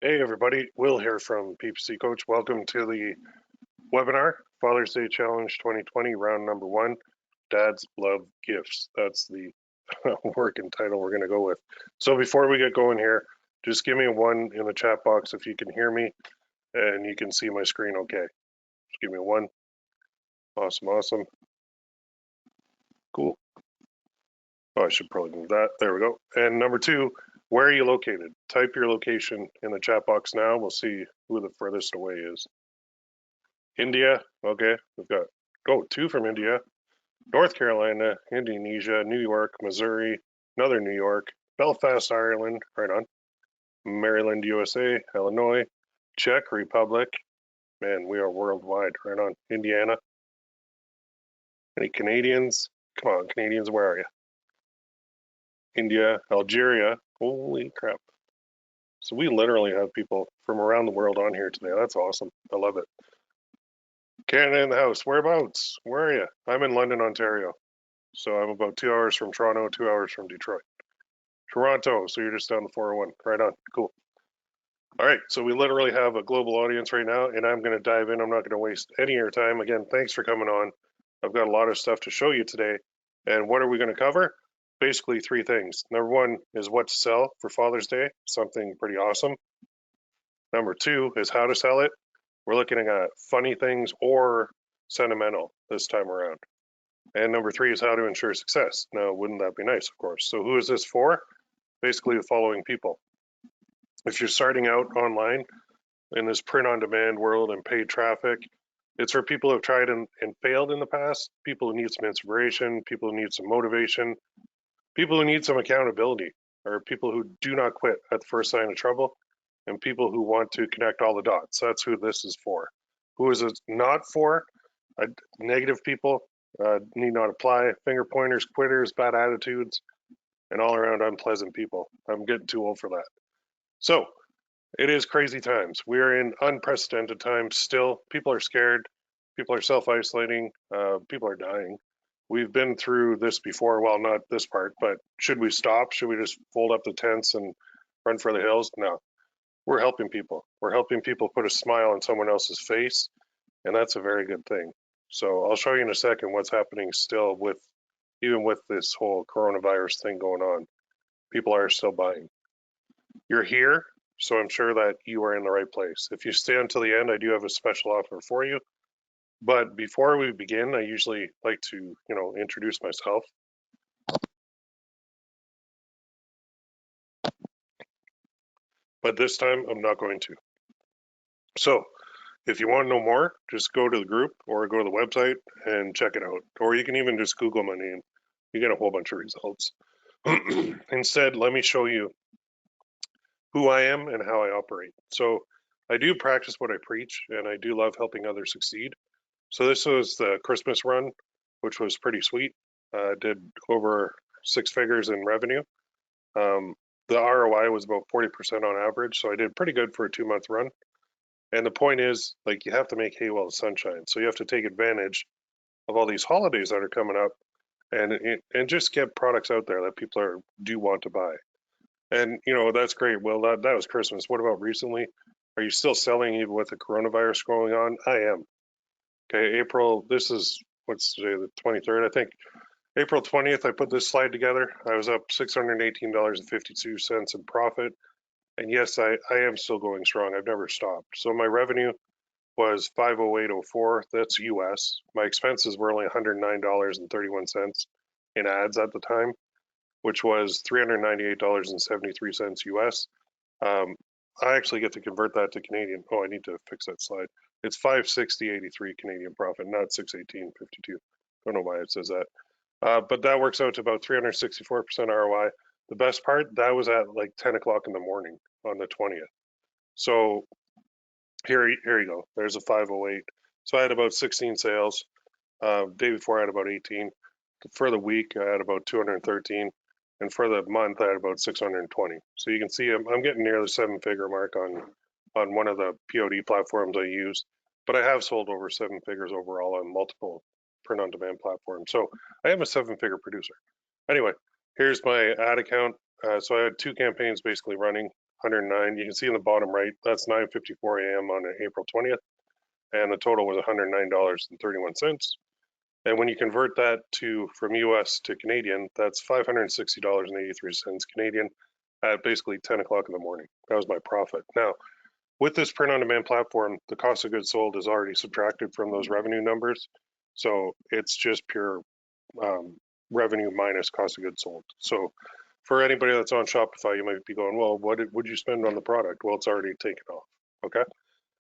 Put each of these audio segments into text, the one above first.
Hey everybody, Will here from PPC Coach. Welcome to the webinar, Father's Day Challenge 2020, round number 1, Dads Love Gifts. That's the working title we're going to go with. So before we get going here, just give me a 1 in the chat box if you can hear me and you can see my screen okay. Just give me a 1. Awesome. Cool. Oh, I should probably move that. There we go. And number 2, where are you located? Type your location in the chat box now. We'll see who the furthest away is. India, okay, we've got 2 from India, North Carolina, Indonesia, New York, Missouri, another New York, Belfast, Ireland, right on, Maryland, USA, Illinois, Czech Republic, man, we are worldwide, right on, Indiana. Any Canadians? Come on, Canadians, where are you? India, Algeria, holy crap. So we literally have people from around the world on here today. That's awesome. I love it. Canada in the house. Whereabouts? Where are you? I'm in London, Ontario. So I'm about 2 hours from Toronto, 2 hours from Detroit. Toronto, so you're just down the 401. Right on. Cool. All right, so we literally have a global audience right now, and I'm going to dive in. I'm not going to waste any of your time. Again, thanks for coming on. I've got a lot of stuff to show you today. And what are we going to cover? Basically 3 things. Number 1 is what to sell for Father's Day, something pretty awesome. Number 2 is how to sell it. We're looking at funny things or sentimental this time around. And number 3 is how to ensure success. Now, wouldn't that be nice, of course? So who is this for? Basically the following people. If you're starting out online in this print on demand world and paid traffic, it's for people who have tried and failed in the past, people who need some inspiration, people who need some motivation, people who need some accountability, or people who do not quit at the first sign of trouble, and people who want to connect all the dots. That's who this is for. Who is it not for? Negative people need not apply. Finger pointers, quitters, bad attitudes, and all around unpleasant people. I'm getting too old for that. So it is crazy times. We are in unprecedented times still. People are scared. People are self-isolating. People are dying. We've been through this before. Well, not this part, but should we stop? Should we just fold up the tents and run for the hills? No. We're helping people. We're helping people put a smile on someone else's face, and that's a very good thing. So I'll show you in a second what's happening still with, even with this whole coronavirus thing going on. People are still buying. You're here, so I'm sure that you are in the right place. If you stay until the end, I do have a special offer for you. But before we begin, I usually like to, introduce myself. But this time I'm not going to. So if you want to know more, just go to the group or go to the website and check it out. Or you can even just Google my name. You get a whole bunch of results. Instead, let me show you who I am and how I operate. So I do practice what I preach, and I do love helping others succeed. So this was the Christmas run, which was pretty sweet. Did over 6 figures in revenue. The ROI was about 40% on average, so I did pretty good for a 2-month run. And the point is, like, you have to make hay while the sun shines. So you have to take advantage of all these holidays that are coming up, and just get products out there that people do want to buy. And that's great. Well, that was Christmas. What about recently? Are you still selling even with the coronavirus going on? I am. Okay, April. This is what's today, the 23rd, I think. April 20th, I put this slide together. I was up $618.52 in profit. And yes, I am still going strong. I've never stopped. So my revenue was 508.04. That's US. My expenses were only $109.31 in ads at the time, which was $398.73 US. I actually get to convert that to Canadian. Oh, I need to fix that slide. It's 560.83 Canadian profit, not 618.52. Don't know why it says that. But that works out to about 364% ROI. The best part, that was at like 10 o'clock in the morning on the 20th. So here you go. There's a 508. So I had about 16 sales. Day before I had about 18. For the week, I had about 213. And for the month, I had about 620. So you can see I'm getting near the 7-figure mark on one of the POD platforms I use. But I have sold over 7 figures overall on multiple print-on-demand platforms. So I am a 7-figure producer. Anyway, here's my ad account. So I had 2 campaigns basically running. 109. You can see in the bottom right, that's 9:54 a.m. on April 20th, and the total was $109.31. And when you convert that to from US to Canadian, that's $560.83 Canadian at basically 10 o'clock in the morning. That was my profit. Now, with this print on demand platform, the cost of goods sold is already subtracted from those revenue numbers. So it's just pure revenue minus cost of goods sold. So for anybody that's on Shopify, you might be going, well, what would you spend on the product? Well, it's already taken off. Okay.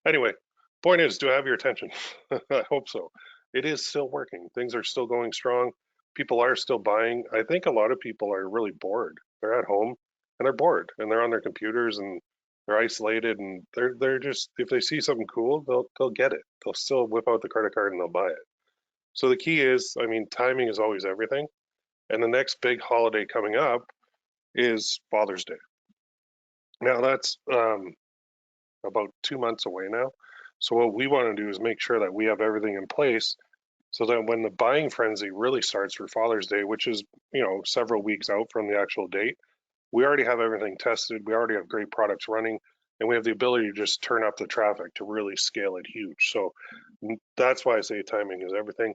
Anyway, point is, do I have your attention? I hope so. It is still working. Things are still going strong. People are still buying. I think a lot of people are really bored. They're at home and they're bored and they're on their computers and they're isolated and they're just, if they see something cool, they'll get it. They'll still whip out the credit card and they'll buy it. So the key is, I mean, timing is always everything. And the next big holiday coming up is Father's Day. Now that's about 2 months away now. So what we want to do is make sure that we have everything in place so that when the buying frenzy really starts for Father's Day, which is, several weeks out from the actual date, we already have everything tested. We already have great products running, and we have the ability to just turn up the traffic to really scale it huge. So that's why I say timing is everything.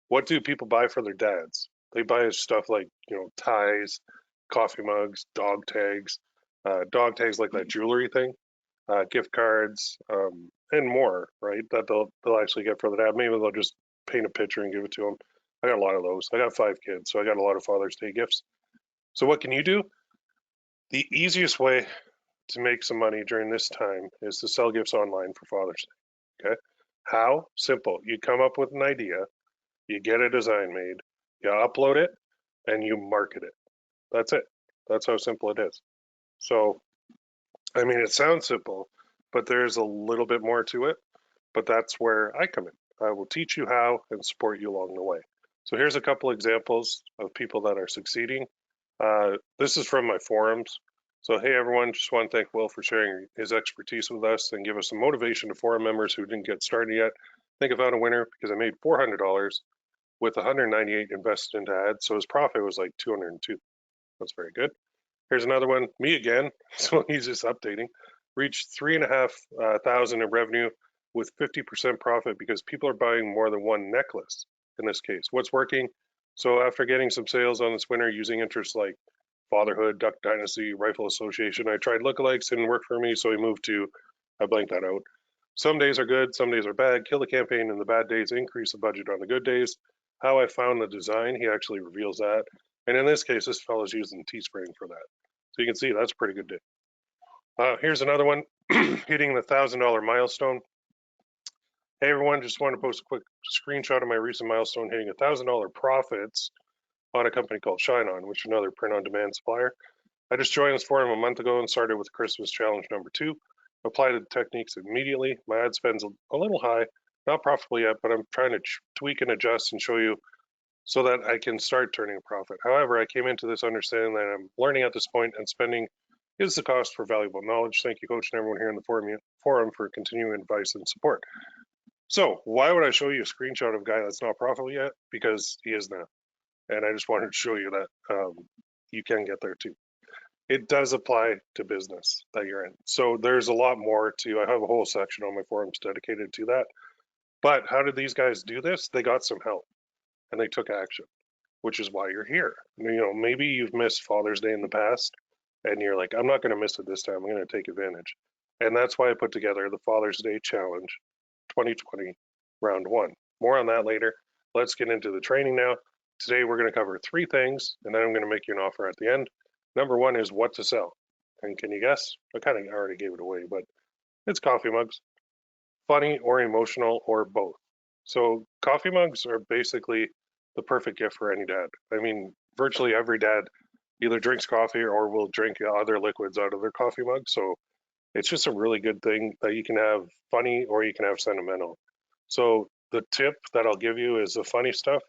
What do people buy for their dads? They buy stuff like, ties, coffee mugs, dog tags like that jewelry thing, gift cards, and more, right? That they'll actually get for the dad. Maybe they'll just paint a picture and give it to them. I got a lot of those. I got 5 kids, so I got a lot of Father's Day gifts. So what can you do? The easiest way to make some money during this time is to sell gifts online for Father's Day. Okay. How? Simple. You come up with an idea, you get a design made, you upload it, and you market it. That's it. That's how simple it is. So, I mean, it sounds simple, but there's a little bit more to it. But that's where I come in. I will teach you how and support you along the way. So here's a couple examples of people that are succeeding. This is from my forums. So hey everyone, just want to thank Will for sharing his expertise with us and give us some motivation to forum members who didn't get started yet. I think I found a winner because I made $400 with 198 invested into ads. So his profit was like 202. That's very good. Here's another one, me again. So he's just updating. Reached 3,500 in revenue with 50% profit because people are buying more than one necklace in this case. What's working? So after getting some sales on this winter using interests like Fatherhood, Duck Dynasty, Rifle Association, I tried lookalikes, didn't work for me, so we moved to, I blanked that out. Some days are good, some days are bad. Kill the campaign in the bad days, increase the budget on the good days. How I found the design, he actually reveals that. And in this case, this fellow's using Teespring for that. So you can see that's a pretty good day. Here's another one, hitting the $1,000 milestone. Hey everyone, just want to post a quick screenshot of my recent milestone hitting $1,000 profits on a company called ShineOn, which is another print-on-demand supplier. I just joined this forum a month ago and started with Christmas challenge number 2. Applied the techniques immediately. My ad spend's a little high, not profitable yet, but I'm trying to tweak and adjust and show you so that I can start turning a profit. However, I came into this understanding that I'm learning at this point and spending is the cost for valuable knowledge. Thank you, Coach, and everyone here in the forum for continuing advice and support. So why would I show you a screenshot of a guy that's not profitable yet? Because he is now. And I just wanted to show you that you can get there too. It does apply to business that you're in. So there's a lot more to, I have a whole section on my forums dedicated to that. But how did these guys do this? They got some help and they took action, which is why you're here. Maybe you've missed Father's Day in the past and you're like, I'm not going to miss it this time. I'm going to take advantage. And that's why I put together the Father's Day Challenge 2020 round 1. More on that later. Let's get into the training now. Today we're going to cover 3 things and then I'm going to make you an offer at the end. Number 1 is what to sell. And can you guess? I kind of already gave it away, but it's coffee mugs. Funny or emotional or both. So coffee mugs are basically the perfect gift for any dad. I mean, virtually every dad either drinks coffee or will drink other liquids out of their coffee mug. So it's just a really good thing that you can have funny or you can have sentimental. So the tip that I'll give you is the funny stuff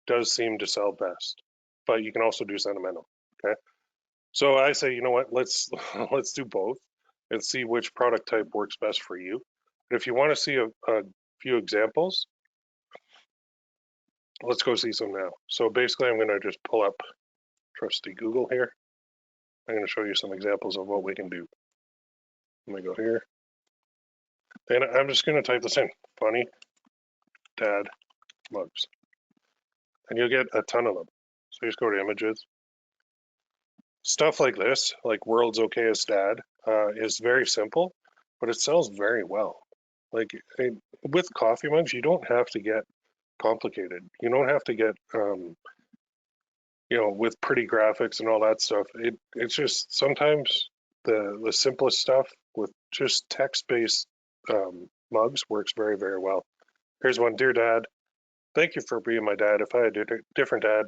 does seem to sell best, but you can also do sentimental. Okay. So I say, you know what, let's do both and see which product type works best for you. And if you want to see a few examples, let's go see some now. So basically I'm going to just pull up trusty Google here. I'm going to show you some examples of what we can do. Let me go here. And I'm just going to type this in, funny dad mugs. And you'll get a ton of them. So just go to images. Stuff like this, like World's Okayest Dad, is very simple, but it sells very well. Like with coffee mugs, you don't have to get complicated. You don't have to get, with pretty graphics and all that stuff. It's just sometimes the simplest stuff with just text-based mugs works very, very well. Here's one. Dear Dad, thank you for being my dad. If I had a different dad,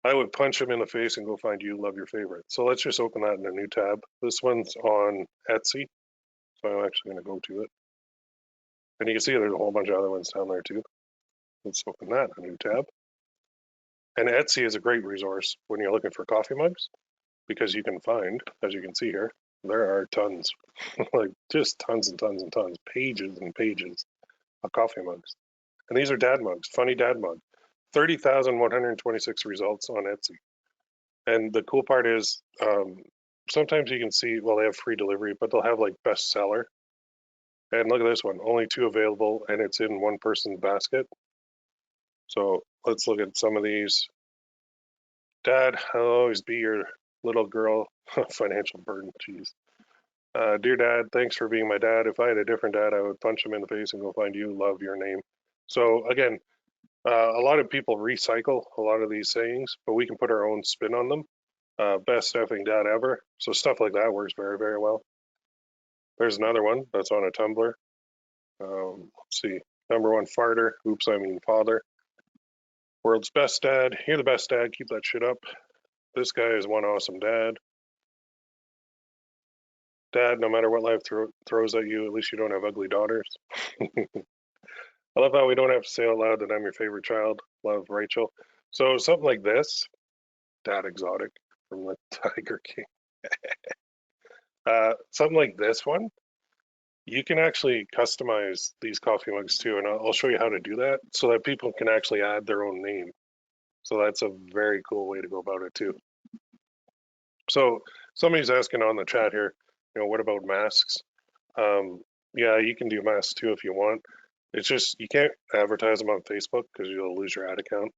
I would punch him in the face and go find you. Love, your favorite. So let's just open that in a new tab. This one's on Etsy. So I'm actually going to go to it. And you can see there's a whole bunch of other ones down there too. Let's open that in a new tab. And Etsy is a great resource when you're looking for coffee mugs because you can find, as you can see here, there are tons, like just tons and tons and tons, pages and pages of coffee mugs. And these are dad mugs, funny dad mug. 30,126 results on Etsy. And the cool part is sometimes you can see, well, they have free delivery, but they'll have like bestseller. And look at this one, only 2 available, and it's in one person's basket. So let's look at some of these. Dad, I'll always be your little girl. Financial burden, jeez. Dear Dad, thanks for being my dad. If I had a different dad, I would punch him in the face and go find you. Love, your name. So again, a lot of people recycle a lot of these sayings, but we can put our own spin on them. Best effing dad ever. So stuff like that works very, very well. There's another one that's on a Tumblr. Let's see. Number 1 farter. Oops, I mean father. World's best dad. You're the best dad. Keep that shit up. This guy is one awesome dad. Dad, no matter what life throws at you, at least you don't have ugly daughters. I love how we don't have to say out loud that I'm your favorite child. Love, Rachel. So something like this. Dad exotic from the Tiger King. Something like this one. You can actually customize these coffee mugs too, and I'll show you how to do that so that people can actually add their own name. So that's a very cool way to go about it too. So somebody's asking on the chat here, what about masks? Yeah, you can do masks too if you want. It's just you can't advertise them on Facebook because you'll lose your ad account.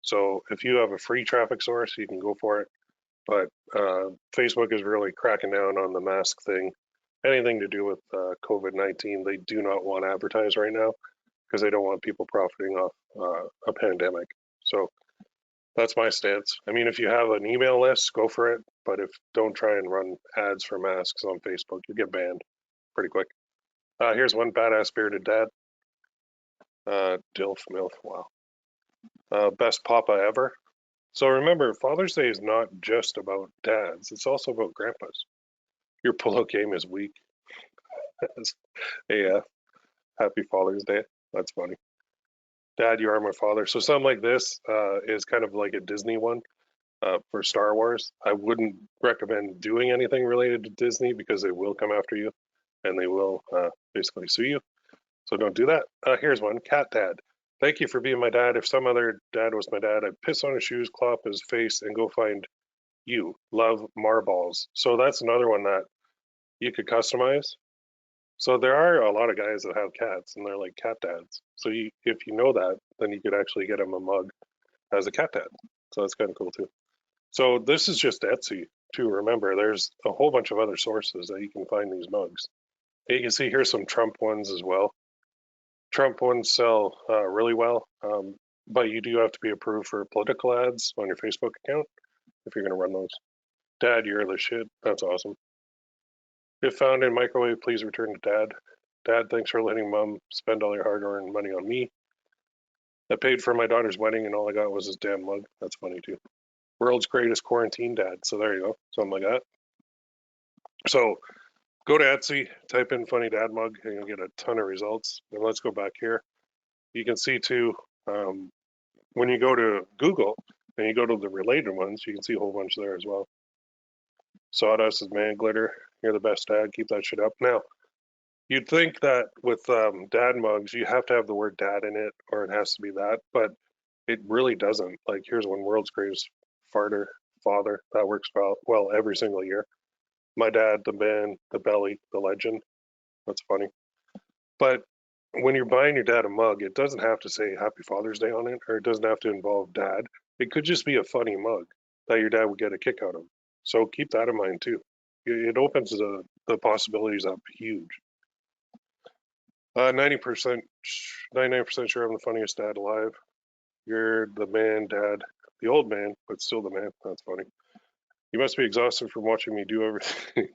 So if you have a free traffic source, you can go for it. But Facebook is really cracking down on the mask thing. Anything to do with COVID-19, they do not want to advertise right now because they don't want people profiting off a pandemic. So that's my stance. I mean, if you have an email list, go for it. But don't try and run ads for masks on Facebook. You get banned pretty quick. Here's one badass bearded dad. Dilf Milf. Wow. Best papa ever. So remember, Father's Day is not just about dads. It's also about grandpas. Your pull-out game is weak. Hey, happy Father's Day. That's funny. Dad, you are my father. So something like this is kind of like a Disney one for Star Wars. I wouldn't recommend doing anything related to Disney because they will come after you and they will basically sue you. So don't do that. Here's one, Cat Dad. Thank you for being my dad. If some other dad was my dad, I'd piss on his shoes, claw up his face, and go find you. Love, Marballs. So that's another one that you could customize. So there are a lot of guys that have cats, and they're like cat dads. So if you know that, then you could actually get them a mug as a cat dad. So that's kind of cool too. So this is just Etsy too. Remember, there's a whole bunch of other sources that you can find these mugs. You can see here's some Trump ones as well. Trump ones sell really well, but you do have to be approved for political ads on your Facebook account if you're going to run those. Dad, you're the shit. That's awesome. If found in microwave, please return to Dad. Dad, thanks for letting Mom spend all your hard-earned money on me. I paid for my daughter's wedding and all I got was this damn mug. That's funny too. World's greatest quarantine dad. So there you go. Something like that. So go to Etsy, type in funny dad mug, and you'll get a ton of results. And let's go back here. You can see too, when you go to Google and you go to the related ones, you can see a whole bunch there as well. Sawdust is man glitter. You're the best dad. Keep that shit up. Now, you'd think that with dad mugs, you have to have the word dad in it, or it has to be that, but it really doesn't. Like, here's one, world's greatest farter, father. That works well every single year. My dad, the man, the belly, the legend. That's funny. But when you're buying your dad a mug, it doesn't have to say Happy Father's Day on it, or it doesn't have to involve dad. It could just be a funny mug that your dad would get a kick out of. So keep that in mind too. It opens the possibilities up huge. 90%, 99% sure I'm the funniest dad alive. You're the man, dad, the old man, but still the man. That's funny. You must be exhausted from watching me do everything.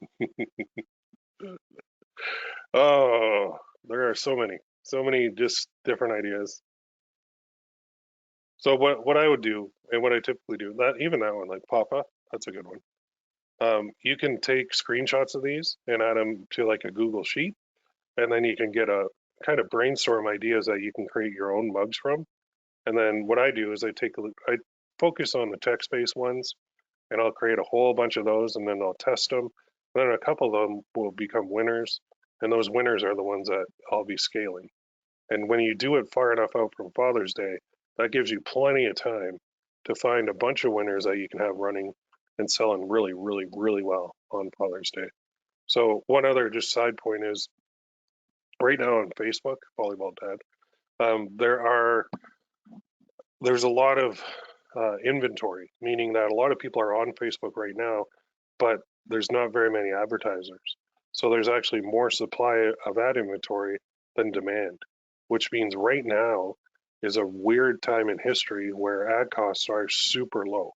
Oh, there are so many just different ideas. So what I would do and what I typically do, that even that one, like Papa, that's a good one. You can take screenshots of these and add them to like a Google Sheet, and then you can get a kind of brainstorm ideas that you can create your own mugs from. And then what I do is I focus on the text-based ones, and I'll create a whole bunch of those, and then I'll test them. And then a couple of them will become winners, and those winners are the ones that I'll be scaling. And when you do it far enough out from Father's Day, that gives you plenty of time to find a bunch of winners that you can have running and selling really, really, really well on Father's Day. So one other just side point is right now on Facebook, Volleyball Dad, there's a lot of inventory, meaning that a lot of people are on Facebook right now, but there's not very many advertisers. So there's actually more supply of ad inventory than demand, which means right now is a weird time in history where ad costs are super low.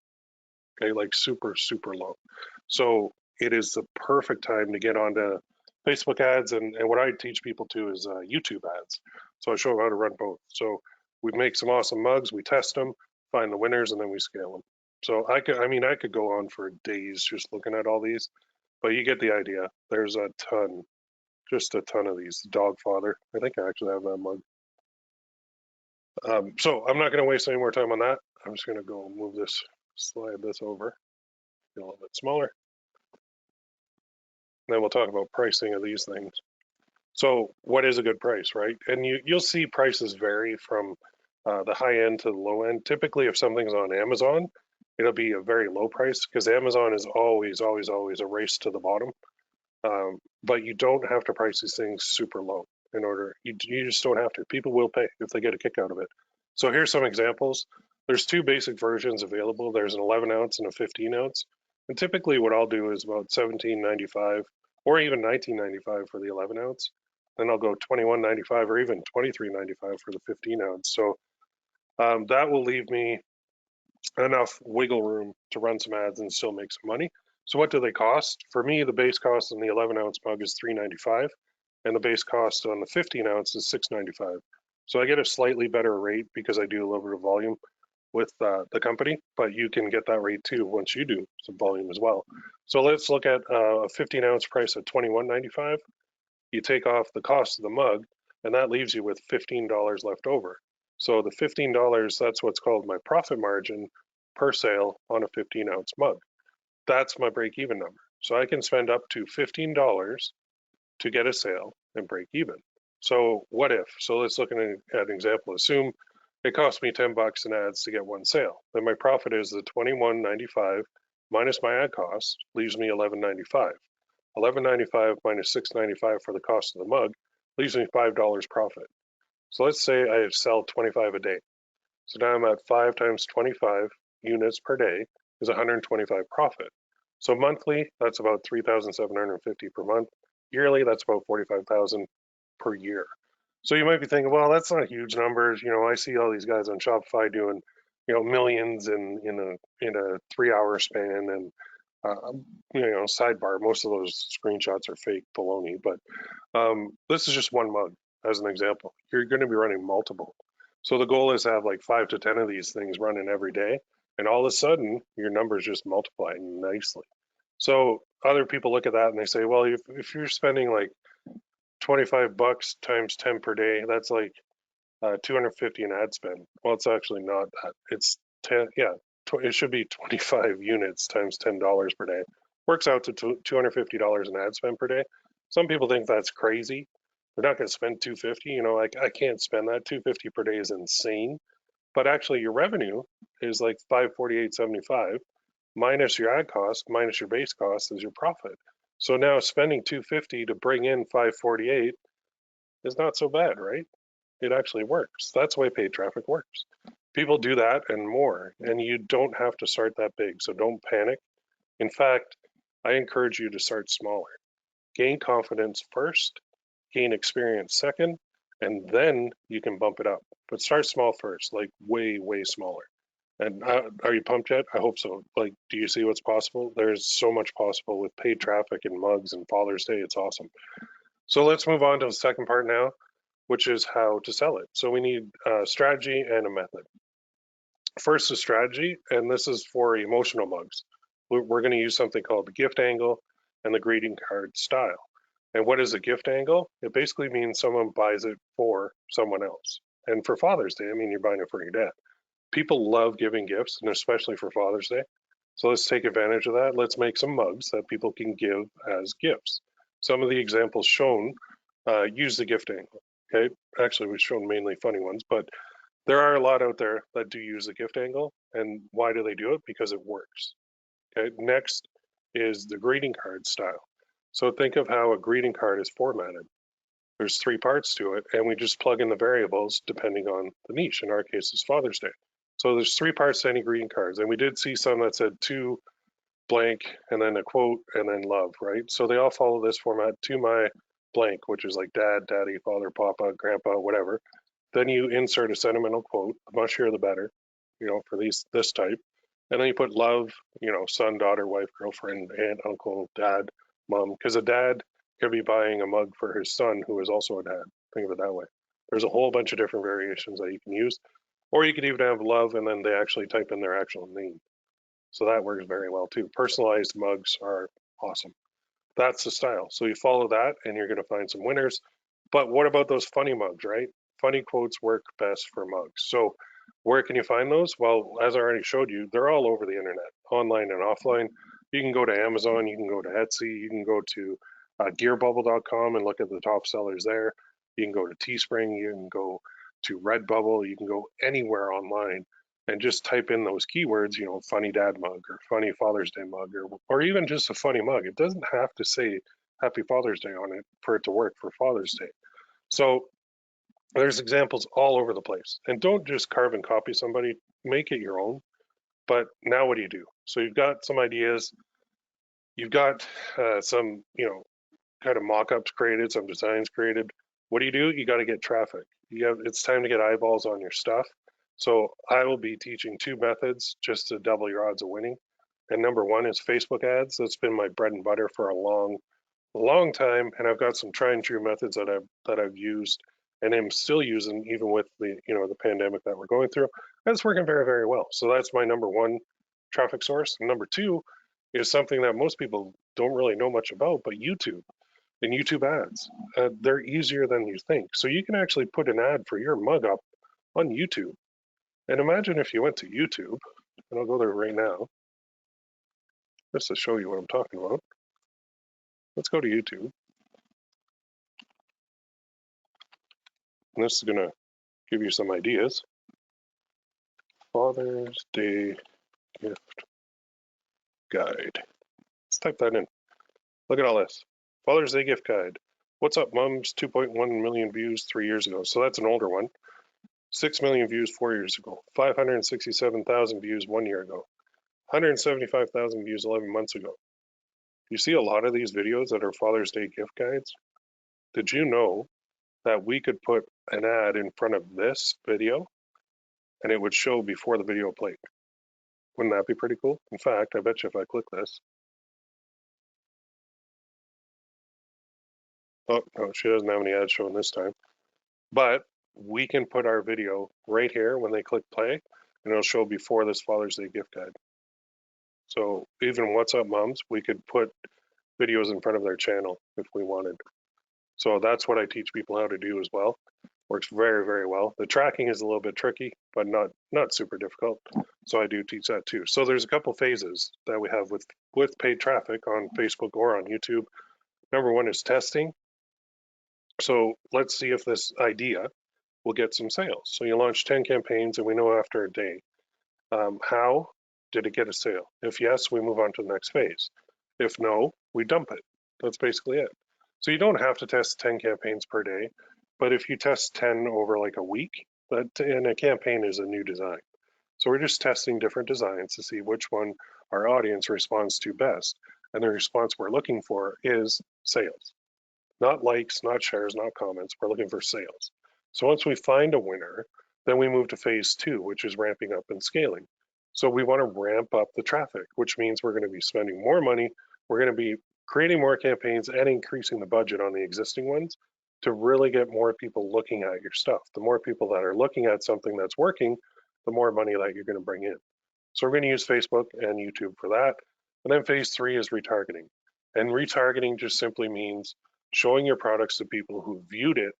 Okay, like super, super low. So it is the perfect time to get onto Facebook ads. And what I teach people to is YouTube ads. So I show them how to run both. So we make some awesome mugs, we test them, find the winners, and then we scale them. So I could go on for days just looking at all these, but you get the idea. There's a ton, just a ton of these. Dog father. I think I actually have that mug. So I'm not going to waste any more time on that. I'm just going to go move this, slide this over, get a little bit smaller. Then we'll talk about pricing of these things. So what is a good price, right? And you'll see prices vary from the high end to the low end. Typically, if something's on Amazon, it'll be a very low price because Amazon is always, always, always a race to the bottom. But you don't have to price these things super low in order. You just don't have to. People will pay if they get a kick out of it. So here's some examples. There's two basic versions available. There's an 11 ounce and a 15 ounce. And typically what I'll do is about $17.95 or even $19.95 for the 11 ounce. Then I'll go $21.95 or even $23.95 for the 15 ounce. So that will leave me enough wiggle room to run some ads and still make some money. So what do they cost? For me, the base cost on the 11 ounce mug is $3.95, and the base cost on the 15 ounce is $6.95. So I get a slightly better rate because I do a little bit of volume with the company, but you can get that rate too once you do some volume as well. So let's look at a 15 ounce price at $21.95. You take off the cost of the mug, and that leaves you with $15 left over. So the $15, that's what's called my profit margin per sale on a 15 ounce mug. That's my break even number. So I can spend up to $15 to get a sale and break even. So what if? So let's look at an example. Assume it costs me 10 bucks in ads to get one sale. Then my profit is the $21.95 minus my ad cost leaves me $11.95. $11.95 minus $6.95 for the cost of the mug leaves me $5 profit. So let's say I sell 25 a day. So now I'm at 5 times 25 units per day is 125 profit. So monthly, that's about 3,750 per month. Yearly, that's about 45,000 per year. So you might be thinking, well, that's not huge numbers. I see all these guys on Shopify doing, millions in a 3 hour span. And sidebar, most of those screenshots are fake baloney. But this is just one mug as an example. You're going to be running multiple. So the goal is to have like 5 to 10 of these things running every day. And all of a sudden, your numbers just multiply nicely. So other people look at that and they say, well, if you're spending like 25 bucks times 10 per day, that's like 250 in ad spend. Well, it's actually not that. It's 10, yeah, it should be 25 units times $10 per day. Works out to $250 in ad spend per day. Some people think that's crazy. They're not going to spend 250. I can't spend that. 250 per day is insane. But actually, your revenue is like 548.75 minus your ad cost minus your base cost is your profit. So now spending 250 to bring in 548 is not so bad, right? It actually works. That's why paid traffic works. People do that and more, and you don't have to start that big. So don't panic. In fact, I encourage you to start smaller. Gain confidence first, gain experience second, and then you can bump it up. But start small first, like way, way smaller. And are you pumped yet? I hope so. Like, do you see what's possible? There's so much possible with paid traffic and mugs and Father's Day. It's awesome. So let's move on to the second part now, which is how to sell it. So we need a strategy and a method. First is strategy, and this is for emotional mugs. We're going to use something called the gift angle and the greeting card style. And what is a gift angle? It basically means someone buys it for someone else. And for Father's Day, I mean, you're buying it for your dad. People love giving gifts, and especially for Father's Day. So let's take advantage of that. Let's make some mugs that people can give as gifts. Some of the examples shown use the gift angle. Okay, actually, we've shown mainly funny ones, but there are a lot out there that do use the gift angle. And why do they do it? Because it works. Okay, next is the greeting card style. So think of how a greeting card is formatted. There's three parts to it, and we just plug in the variables depending on the niche. In our case, it's Father's Day. So there's three parts to any greeting cards, and we did see some that said to blank and then a quote and then love, right? So they all follow this format: to my blank, which is like dad, daddy, father, papa, grandpa, whatever. Then you insert a sentimental quote. The mushier the better, for this type. And then you put love, son, daughter, wife, girlfriend, aunt, uncle, dad, mom, because a dad could be buying a mug for his son who is also a dad. Think of it that way. There's a whole bunch of different variations that you can use. Or you could even have love and then they actually type in their actual name. So that works very well too. Personalized mugs are awesome. That's the style. So you follow that and you're going to find some winners. But what about those funny mugs, right? Funny quotes work best for mugs. So where can you find those? Well, as I already showed you, they're all over the internet, online and offline. You can go to Amazon, you can go to Etsy, you can go to gearbubble.com and look at the top sellers there. You can go to Teespring, you can go to Redbubble, you can go anywhere online and just type in those keywords, funny dad mug or funny Father's Day mug or even just a funny mug. It doesn't have to say Happy Father's Day on it for it to work for Father's Day. So there's examples all over the place. And don't just carve and copy somebody, make it your own. But now what do you do? So you've got some ideas, you've got some, kind of mock-ups created, some designs created. What do? You got to get traffic. It's time to get eyeballs on your stuff. So I will be teaching two methods just to double your odds of winning. And number one is Facebook ads. That's been my bread and butter for a long time, and I've got some tried and true methods that I've used and am still using even with the pandemic that we're going through. And it's working very, very well. So that's my number one traffic source. And number two is something that most people don't really know much about, but YouTube and YouTube ads. They're easier than you think. So you can actually put an ad for your mug up on YouTube. And imagine if you went to YouTube, and I'll go there right now, just to show you what I'm talking about. Let's go to YouTube. And this is going to give you some ideas. Father's Day gift guide. Let's type that in. Look at all this. Father's Day gift guide. What's up, mums? 2.1 million views 3 years ago. So that's an older one. 6 million views 4 years ago. 567,000 views 1 year ago. 175,000 views 11 months ago. You see a lot of these videos that are Father's Day gift guides? Did you know that we could put an ad in front of this video and it would show before the video played? Wouldn't that be pretty cool? In fact, I bet you if I click this. Oh, no, she doesn't have any ads showing this time. But we can put our video right here when they click play, and it'll show before this Father's Day gift guide. So even What's Up Moms, we could put videos in front of their channel if we wanted. So that's what I teach people how to do as well. Works very, very well. The tracking is a little bit tricky, but not super difficult. So I do teach that too. So there's a couple phases that we have with paid traffic on Facebook or on YouTube. Number one is testing. So let's see if this idea will get some sales. So you launch 10 campaigns and we know after a day, how did it get a sale? If yes, we move on to the next phase. If no, we dump it. That's basically it. So you don't have to test 10 campaigns per day, but if you test 10 over like a week, and a campaign is a new design. So we're just testing different designs to see which one our audience responds to best. And the response we're looking for is sales. Not likes, not shares, not comments. We're looking for sales. So once we find a winner, then we move to phase two, which is ramping up and scaling. So we want to ramp up the traffic, which means we're going to be spending more money. We're going to be creating more campaigns and increasing the budget on the existing ones to really get more people looking at your stuff. The more people that are looking at something that's working, the more money that you're going to bring in. So we're going to use Facebook and YouTube for that. And then phase three is retargeting. And retargeting just simply means showing your products to people who viewed it,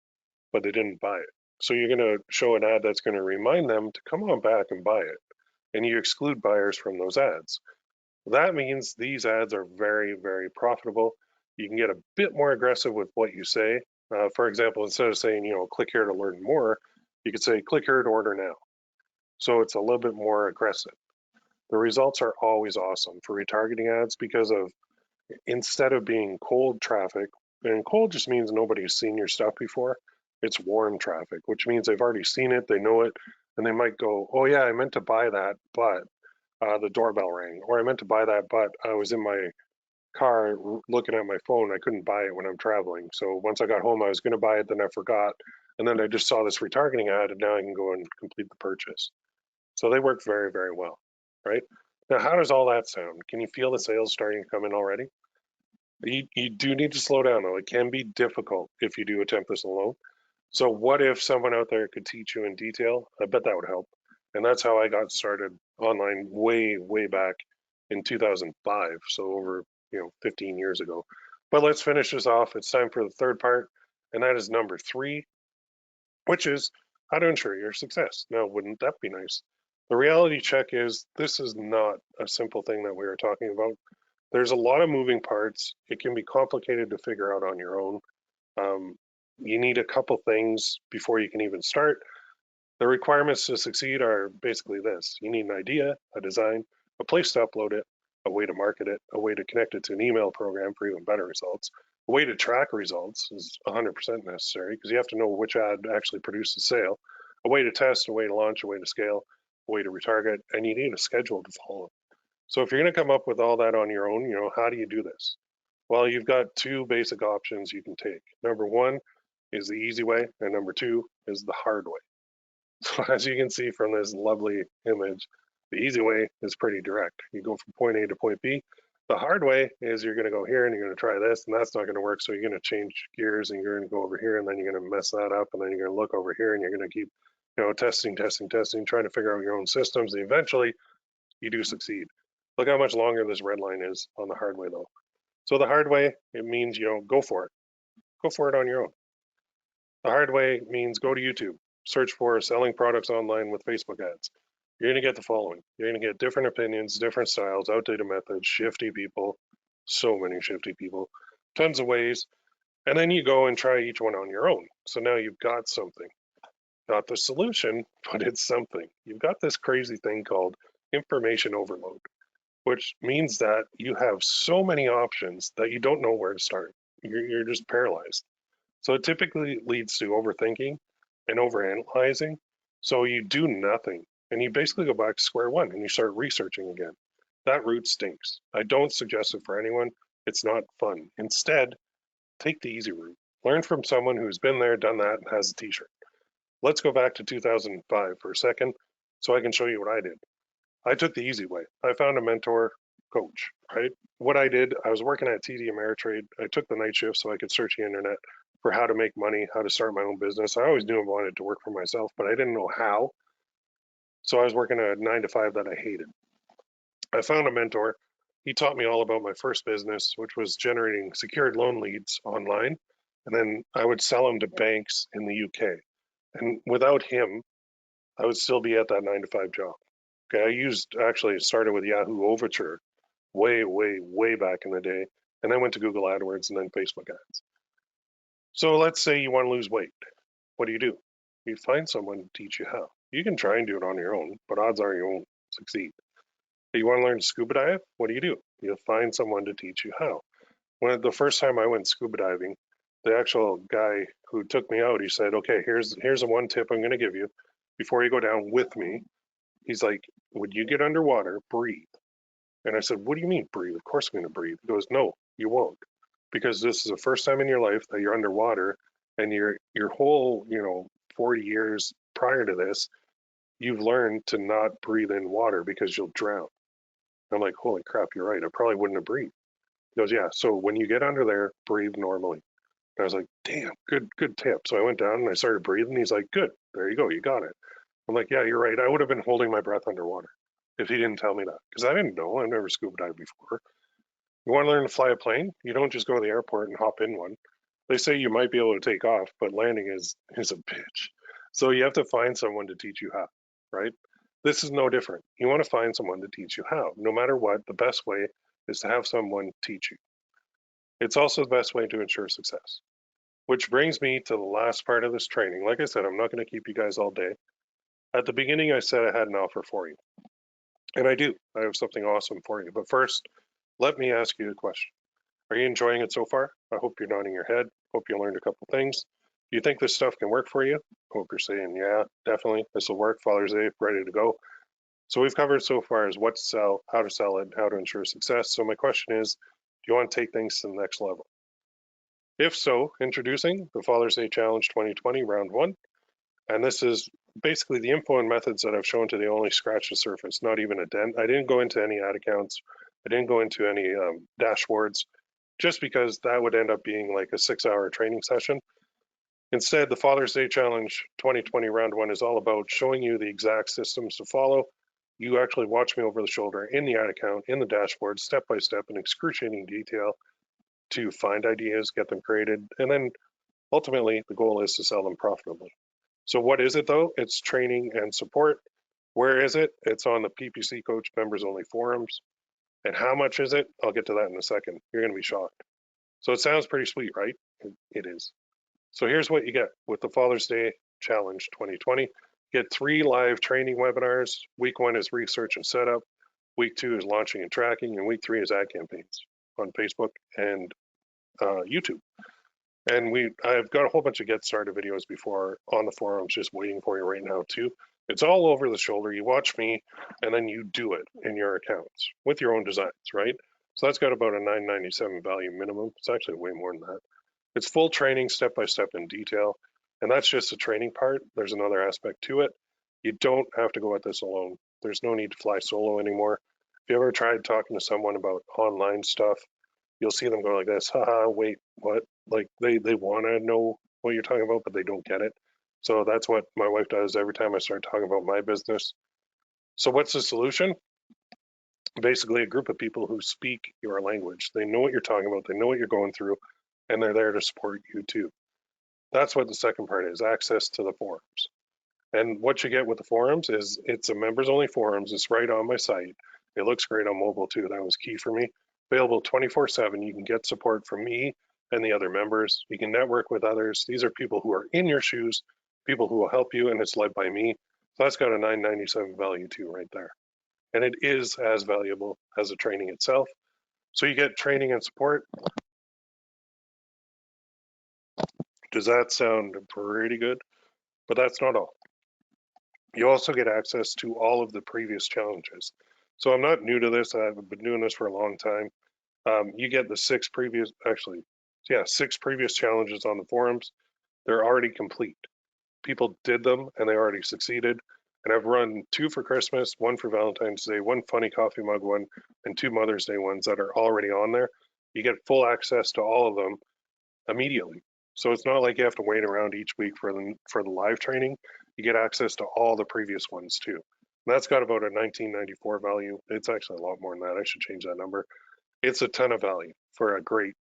but they didn't buy it. So you're going to show an ad that's going to remind them to come on back and buy it. And you exclude buyers from those ads. That means these ads are very, very profitable. You can get a bit more aggressive with what you say. For example, instead of saying, click here to learn more, you could say, click here to order now. So it's a little bit more aggressive. The results are always awesome for retargeting ads because of instead of being cold traffic, and cold just means nobody's seen your stuff before, it's warm traffic, which means they've already seen it, they know it, and they might go, oh yeah, I meant to buy that, but the doorbell rang, or I meant to buy that, but I was in my car looking at my phone. I couldn't buy it when I'm traveling. So once I got home, I was going to buy it, then I forgot. And then I just saw this retargeting ad, and now I can go and complete the purchase. So they work very, very well, right? Now, how does all that sound? Can you feel the sales starting to come in already? You do need to slow down, though. It can be difficult if you do attempt this alone. So what if someone out there could teach you in detail? I bet that would help. And that's how I got started online way, way back in 2005. So over, 15 years ago. But let's finish this off. It's time for the third part, and that is number 3, which is how to ensure your success. Now, wouldn't that be nice? The reality check is this is not a simple thing that we are talking about. There's a lot of moving parts. It can be complicated to figure out on your own. You need a couple things before you can even start. The requirements to succeed are basically this. You need an idea, a design, a place to upload it, a way to market it, a way to connect it to an email program for even better results. A way to track results is 100% necessary because you have to know which ad actually produced the sale. A way to test, a way to launch, a way to scale, a way to retarget, and you need a schedule to follow. So if you're going to come up with all that on your own, how do you do this? Well, you've got 2 basic options you can take. Number 1 is the easy way, and number 2 is the hard way. So as you can see from this lovely image, the easy way is pretty direct. You go from point A to point B. The hard way is you're going to go here and you're going to try this, and that's not going to work. So you're going to change gears and you're going to go over here, and then you're going to mess that up, and then you're going to look over here, and you're going to keep, testing, trying to figure out your own systems, and eventually you do succeed. Look how much longer this red line is on the hard way, though. So the hard way, it means, go for it. Go for it on your own. The hard way means go to YouTube, search for selling products online with Facebook ads. You're going to get the following. You're going to get different opinions, different styles, outdated methods, shifty people, so many shifty people, tons of ways. And then you go and try each one on your own. So now you've got something. Not the solution, but it's something. You've got this crazy thing called information overload, which means that you have so many options that you don't know where to start. You're just paralyzed. So it typically leads to overthinking and overanalyzing. So you do nothing and you basically go back to square one and you start researching again. That route stinks. I don't suggest it for anyone. It's not fun. Instead, take the easy route. Learn from someone who's been there, done that, and has a t-shirt. Let's go back to 2005 for a second so I can show you what I did. I took the easy way. I found a mentor coach, right? What I did, I was working at TD Ameritrade. I took the night shift so I could search the internet for how to make money, how to start my own business. I always knew I wanted to work for myself, but I didn't know how. So I was working a 9 to 5 that I hated. I found a mentor. He taught me all about my first business, which was generating secured loan leads online. And then I would sell them to banks in the UK. And without him, I would still be at that 9 to 5 job. Okay, I started with Yahoo Overture way, way, way back in the day. And then went to Google AdWords and then Facebook ads. So let's say you want to lose weight. What do? You find someone to teach you how. You can try and do it on your own, but odds are you won't succeed. You want to learn to scuba dive? What do? You'll find someone to teach you how. When the first time I went scuba diving, the actual guy who took me out, he said, "Okay, here's a one tip I'm going to give you before you go down with me." He's like, "When you get underwater, breathe." And I said, "What do you mean breathe? Of course I'm going to breathe." He goes, "No, you won't, because this is the first time in your life that you're underwater, and your whole 40 years prior to this, you've learned to not breathe in water because you'll drown." I'm like, "Holy crap, you're right. I probably wouldn't have breathed." He goes, "Yeah, so when you get under there, breathe normally." And I was like, "Damn, good tip." So I went down and I started breathing. He's like, "Good, there you go, you got it." I'm like, "Yeah, you're right. I would have been holding my breath underwater if he didn't tell me that, because I didn't know. I've never scuba dived before. You want to learn to fly a plane? You don't just go to the airport and hop in one. They say you might be able to take off, but landing is a bitch. So you have to find someone to teach you how, right? This is no different. You want to find someone to teach you how. No matter what, the best way is to have someone teach you. It's also the best way to ensure success. Which brings me to the last part of this training. Like I said, I'm not going to keep you guys all day. At the beginning, I said I had an offer for you. And I do. I have something awesome for you. But first, let me ask you a question. Are you enjoying it so far? I hope you're nodding your head. Hope you learned a couple things. Do you think this stuff can work for you? Hope you're saying, yeah, definitely. This will work. Father's Day, ready to go. So we've covered so far is what to sell, how to sell it, how to ensure success. So my question is, do you want to take things to the next level? If so, introducing the Father's Day Challenge 2020 Round 1. And this is basically the info and methods that I've shown today only scratch the surface, not even a dent. I didn't go into any ad accounts. I didn't go into any dashboards, just because that would end up being like a 6-hour training session. Instead, the Father's Day Challenge 2020 Round 1 is all about showing you the exact systems to follow. You actually watch me over the shoulder in the ad account, in the dashboard, step by step in excruciating detail to find ideas, get them created, and then ultimately the goal is to sell them profitably. So what is it though? It's training and support. Where is it? It's on the PPC Coach members only forums. And how much is it? I'll get to that in a second. You're going to be shocked. So it sounds pretty sweet, right? It is. So here's what you get with the Father's Day Challenge 2020. Get 3 live training webinars. Week 1 is research and setup. Week 2 is launching and tracking. And week 3 is ad campaigns on Facebook and YouTube. And I've got a whole bunch of get started videos before on the forums just waiting for you right now too. It's all over the shoulder. You watch me and then you do it in your accounts with your own designs, right? So that's got about a $9.97 value minimum. It's actually way more than that. It's full training, step by step in detail. And that's just the training part. There's another aspect to it. You don't have to go at this alone. There's no need to fly solo anymore. If you ever tried talking to someone about online stuff, you'll see them go like this, haha, wait, what? Like they want to know what you're talking about, but they don't get it. So that's what my wife does every time I start talking about my business. So what's the solution? Basically a group of people who speak your language. They know what you're talking about, they know what you're going through, and they're there to support you too. That's what the second part is, access to the forums. And what you get with the forums is it's a members only forums. It's right on my site. It looks great on mobile too. That was key for me. Available 24/7. You can get support from me and the other members. You can network with others. These are people who are in your shoes, people who will help you, and it's led by me. So that's got a $9.97 value too right there. And it is as valuable as the training itself. So you get training and support. Does that sound pretty good? But that's not all. You also get access to all of the previous challenges. So I'm not new to this. I've been doing this for a long time. You get the 6 previous challenges on the forums. They're already complete. People did them and they already succeeded. And I've run 2 for Christmas, 1 for Valentine's Day, 1 funny coffee mug one, and 2 Mother's Day ones that are already on there. You get full access to all of them immediately. So it's not like you have to wait around each week for the live training. You get access to all the previous ones too. And that's got about a 1994 value. It's actually a lot more than that. I should change that number. It's a ton of value for a great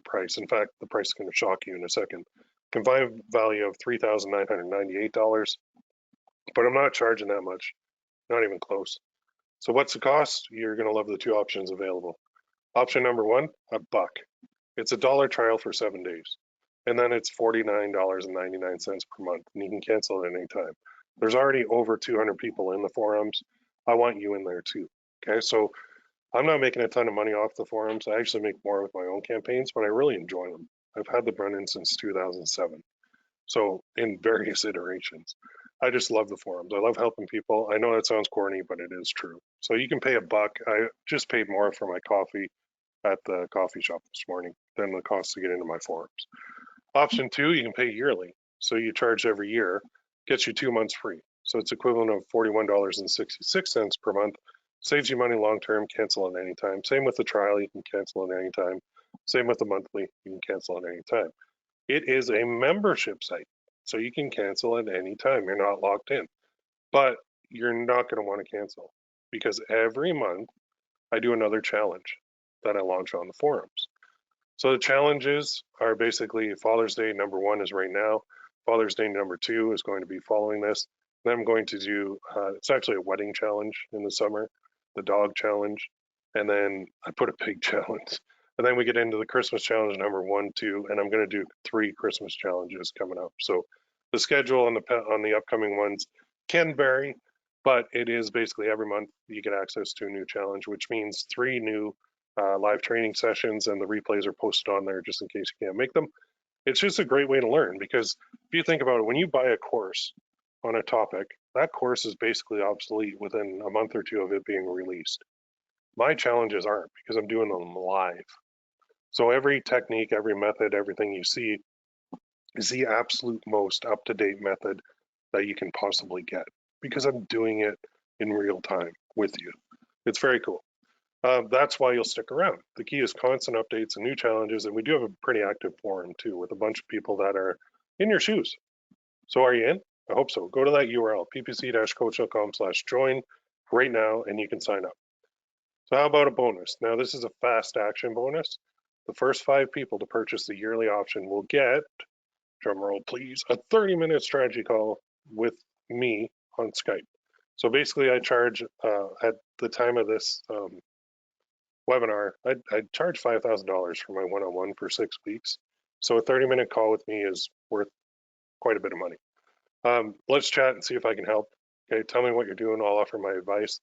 price. In fact, the price is going to shock you in a second. Combined value of $3,998, but I'm not charging that much, not even close. So what's the cost? You're going to love the 2 options available. Option number 1, $1. It's a dollar trial for 7 days. And then it's $49.99 per month, and you can cancel at any time. There's already over 200 people in the forums. I want you in there too. Okay, so I'm not making a ton of money off the forums. I actually make more with my own campaigns, but I really enjoy them. I've had the run-in since 2007. So in various iterations. I just love the forums. I love helping people. I know that sounds corny, but it is true. So you can pay $1. I just paid more for my coffee at the coffee shop this morning than the cost to get into my forums. Option 2, you can pay yearly. So you charge every year, gets you 2 months free. So it's equivalent of $41.66 per month. Saves you money long term, cancel at any time. Same with the trial, you can cancel at any time. Same with the monthly, you can cancel at any time. It is a membership site, so you can cancel at any time. You're not locked in, but you're not going to want to cancel because every month I do another challenge that I launch on the forums. So the challenges are basically Father's Day number 1 is right now. Father's Day number 2 is going to be following this. Then I'm going to do, it's actually a wedding challenge in the summer, the dog challenge, and then I put a pig challenge. And then we get into the Christmas challenge number 1, 2, and I'm going to do 3 Christmas challenges coming up. So the schedule on the upcoming ones can vary, but it is basically every month you get access to a new challenge, which means 3 new live training sessions, and the replays are posted on there just in case you can't make them. It's just a great way to learn because if you think about it, when you buy a course on a topic, that course is basically obsolete within a month or 2 of it being released. My challenges aren't because I'm doing them live. So every technique, every method, everything you see is the absolute most up-to-date method that you can possibly get because I'm doing it in real time with you. It's very cool. That's why you'll stick around. The key is constant updates and new challenges, and we do have a pretty active forum too with a bunch of people that are in your shoes. So are you in? I hope so. Go to that URL, ppc-coach.com/join right now, and you can sign up. So how about a bonus? Now this is a fast action bonus. The first 5 people to purchase the yearly option will get, drumroll please, a 30-minute strategy call with me on Skype. So basically I charge, at the time of this webinar, I'd charge $5,000 for my one-on-one for 6 weeks. So a 30-minute call with me is worth quite a bit of money. Let's chat and see if I can help. Okay, tell me what you're doing. I'll offer my advice.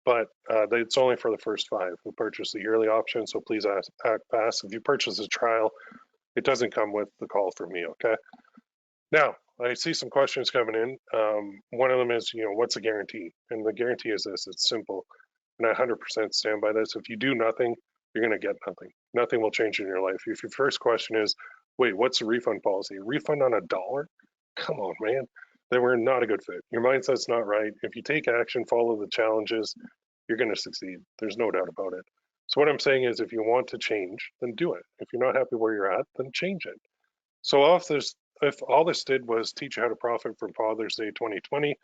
But it's only for the first 5 who purchase the yearly option. So please act fast. If you purchase a trial, it doesn't come with the call from me. Okay. Now I see some questions coming in. One of them is, what's the guarantee? And the guarantee is this: it's simple. And I 100% stand by this. If you do nothing, you're going to get nothing. Nothing will change in your life. If your first question is, wait, what's the refund policy? Refund on $1? Come on, man. Then we're not a good fit. Your mindset's not right. If you take action, follow the challenges, you're going to succeed. There's no doubt about it. So what I'm saying is if you want to change, then do it. If you're not happy where you're at, then change it. So if all this did was teach you how to profit from Father's Day 2020,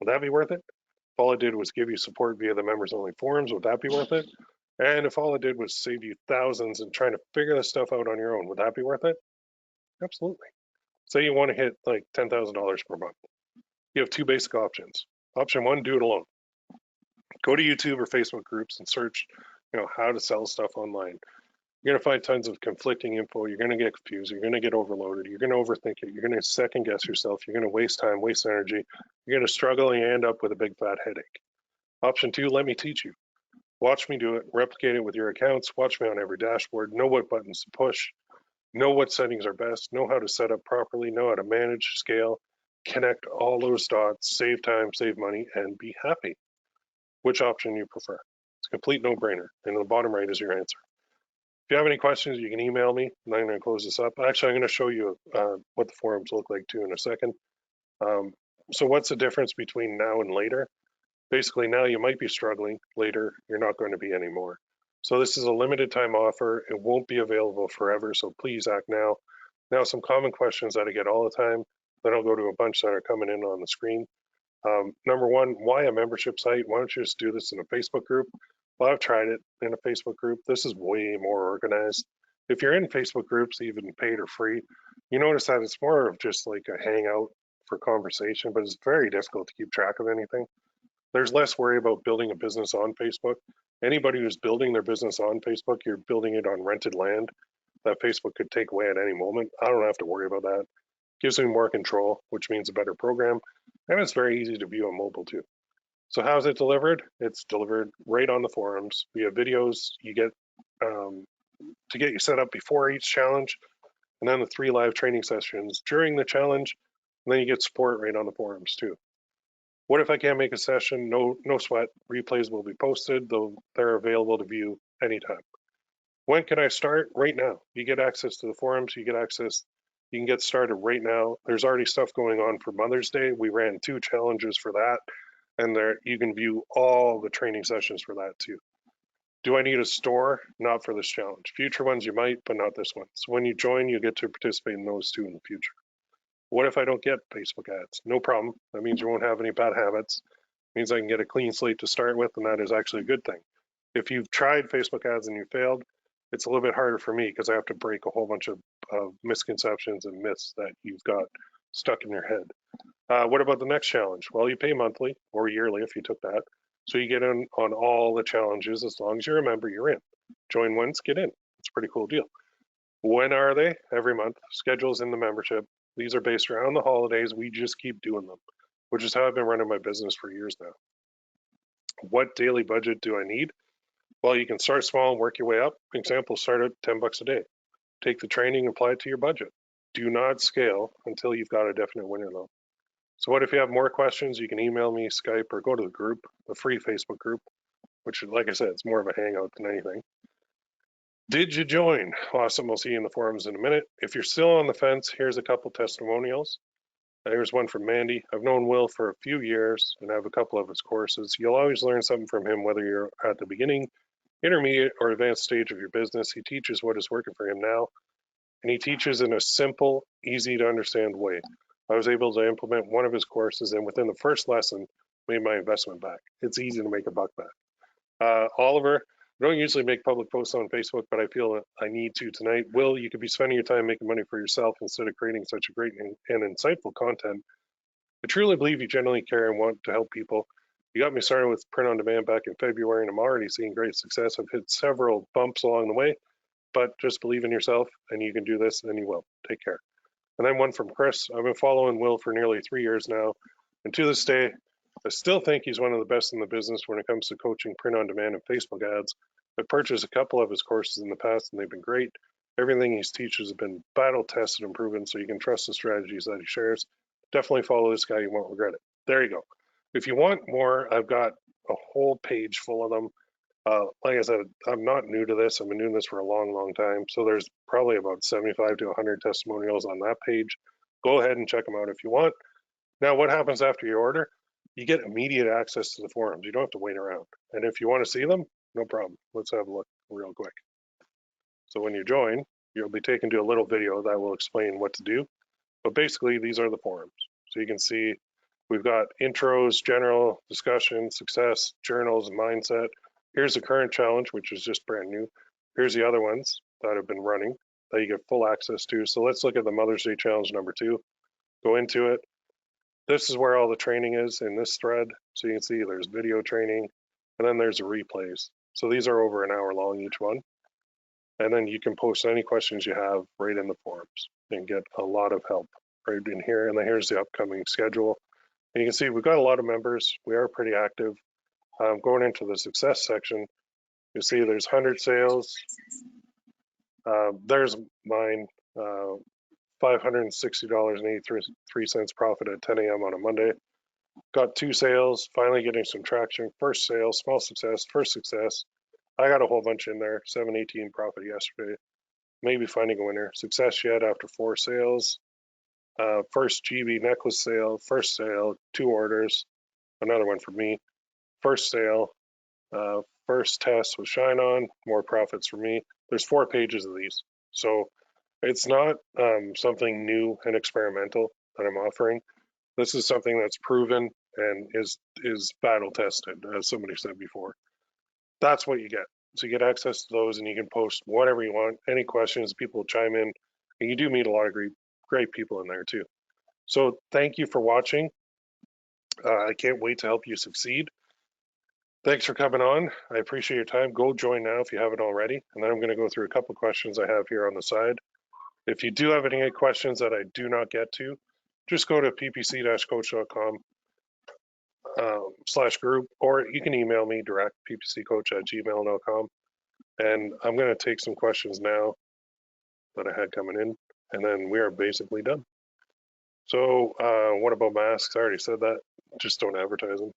would that be worth it? If all it did was give you support via the members only forums, would that be worth it? And if all it did was save you thousands and trying to figure this stuff out on your own, would that be worth it? Absolutely. Say you want to hit like $10,000 per month. You have 2 basic options. Option 1, do it alone. Go to YouTube or Facebook groups and search, how to sell stuff online. You're going to find tons of conflicting info. You're going to get confused. You're going to get overloaded. You're going to overthink it. You're going to second guess yourself. You're going to waste time, waste energy. You're going to struggle and you end up with a big fat headache. Option 2, let me teach you. Watch me do it. Replicate it with your accounts. Watch me on every dashboard. Know what buttons to push. Know what settings are best. Know how to set up properly. Know how to manage, scale, connect all those dots, save time, save money, and be happy. Which option do you prefer? It's a complete no-brainer. And in the bottom right is your answer. If you have any questions, you can email me. I'm going to close this up. Actually, I'm going to show you what the forums look like too in a second. So what's the difference between now and later? Basically, now you might be struggling. Later, you're not going to be anymore. So this is a limited time offer. It won't be available forever. So please act now. Now, some common questions that I get all the time. Then I'll go to a bunch that are coming in on the screen. Number 1, why a membership site? Why don't you just do this in a Facebook group? Well, I've tried it in a Facebook group. This is way more organized. If you're in Facebook groups, even paid or free, you notice that it's more of just like a hangout for conversation, but it's very difficult to keep track of anything. There's less worry about building a business on Facebook. Anybody who's building their business on Facebook, you're building it on rented land that Facebook could take away at any moment. I don't have to worry about that. Gives me more control, which means a better program. And it's very easy to view on mobile too. So how's it delivered? It's delivered right on the forums via videos. You get to get you set up before each challenge, and then the 3 live training sessions during the challenge, and then you get support right on the forums too. What if I can't make a session? No sweat. Replays will be posted, though they're available to view anytime. When can I start? Right now. You get access to the forums. You can get started right now. There's already stuff going on for Mother's Day. We ran 2 challenges for that, and there you can view all the training sessions for that too. Do I need a store? Not for this challenge. Future ones you might, but not this one. So when you join, you get to participate in those 2 in the future. What if I don't get Facebook ads? No problem. That means you won't have any bad habits. It means I can get a clean slate to start with, and that is actually a good thing. If you've tried Facebook ads and you failed, it's a little bit harder for me because I have to break a whole bunch of misconceptions and myths that you've got stuck in your head. What about the next challenge? Well, you pay monthly or yearly if you took that. So you get in on all the challenges. As long as you're a member, you're in. Join once, get in. It's a pretty cool deal. When are they? Every month. Schedules in the membership. These are based around the holidays. We just keep doing them, which is how I've been running my business for years now. What daily budget do I need? Well, you can start small and work your way up. Example, start at 10 bucks a day. Take the training and apply it to your budget. Do not scale until you've got a definite winner though. So what if you have more questions? You can email me, Skype, or go to the group, the free Facebook group, which, like I said, it's more of a hangout than anything. Did you join? Awesome. We'll see you in the forums in a minute. If you're still on the fence, here's a couple testimonials. Here's one from Mandy. I've known Will for a few years and have a couple of his courses. You'll always learn something from him, whether you're at the beginning, intermediate, or advanced stage of your business. He teaches what is working for him now, and he teaches in a simple, easy to understand way. I was able to implement one of his courses, and within the first lesson, made my investment back. It's easy to make a buck back. Oliver, I don't usually make public posts on Facebook, but I feel I need to tonight. Will, you could be spending your time making money for yourself instead of creating such a great and insightful content. I truly believe you genuinely care and want to help people. You got me started with print on demand back in February, and I'm already seeing great success. I've hit several bumps along the way, but just believe in yourself and you can do this and you will. Take care. And then one from Chris. I've been following Will for nearly 3 years now, and to this day, I still think he's one of the best in the business when it comes to coaching print on demand and Facebook ads. I've purchased a couple of his courses in the past and they've been great. Everything he teaches has been battle tested and proven, so you can trust the strategies that he shares. Definitely follow this guy, you won't regret it. There you go. If you want more, I've got a whole page full of them. Like I said, I'm not new to this. I've been doing this for a long, long time. So there's probably about 75 to 100 testimonials on that page. Go ahead and check them out if you want. Now, what happens after you order? You get immediate access to the forums. You don't have to wait around. And if you want to see them, no problem. Let's have a look real quick. So when you join, you'll be taken to a little video that will explain what to do. But basically, these are the forums. So you can see we've got intros, general, discussion, success, journals, and mindset. Here's the current challenge, which is just brand new. Here's the other ones that have been running that you get full access to. So let's look at the Mother's Day challenge number 2. Go into it. This is where all the training is in this thread. So you can see there's video training, and then there's the replays. So these are over an hour long each one. And then you can post any questions you have right in the forums and get a lot of help right in here. And then here's the upcoming schedule. And you can see we've got a lot of members. We are pretty active. Going into the success section, you see there's 100 sales. There's mine, $560.83 profit at 10 a.m. on a Monday. Got 2 sales, finally getting some traction. First sale, small success, first success. I got a whole bunch in there, 718 profit yesterday. Maybe finding a winner. Success yet after 4 sales. First GB necklace sale, first sale, 2 orders. Another one for me. First sale, first test with Shine On, more profits for me. There's 4 pages of these. So it's not something new and experimental that I'm offering. This is something that's proven and is battle tested, as somebody said before. That's what you get. So you get access to those and you can post whatever you want. Any questions, people will chime in. And you do meet a lot of great people in there too. So thank you for watching. I can't wait to help you succeed. Thanks for coming on. I appreciate your time. Go join now if you haven't already. And then I'm going to go through a couple questions I have here on the side. If you do have any questions that I do not get to, just go to ppc-coach.com /group, or you can email me direct, ppccoach@gmail.com. And I'm going to take some questions now that I had coming in, and then we are basically done. So what about masks? I already said that. Just don't advertise them.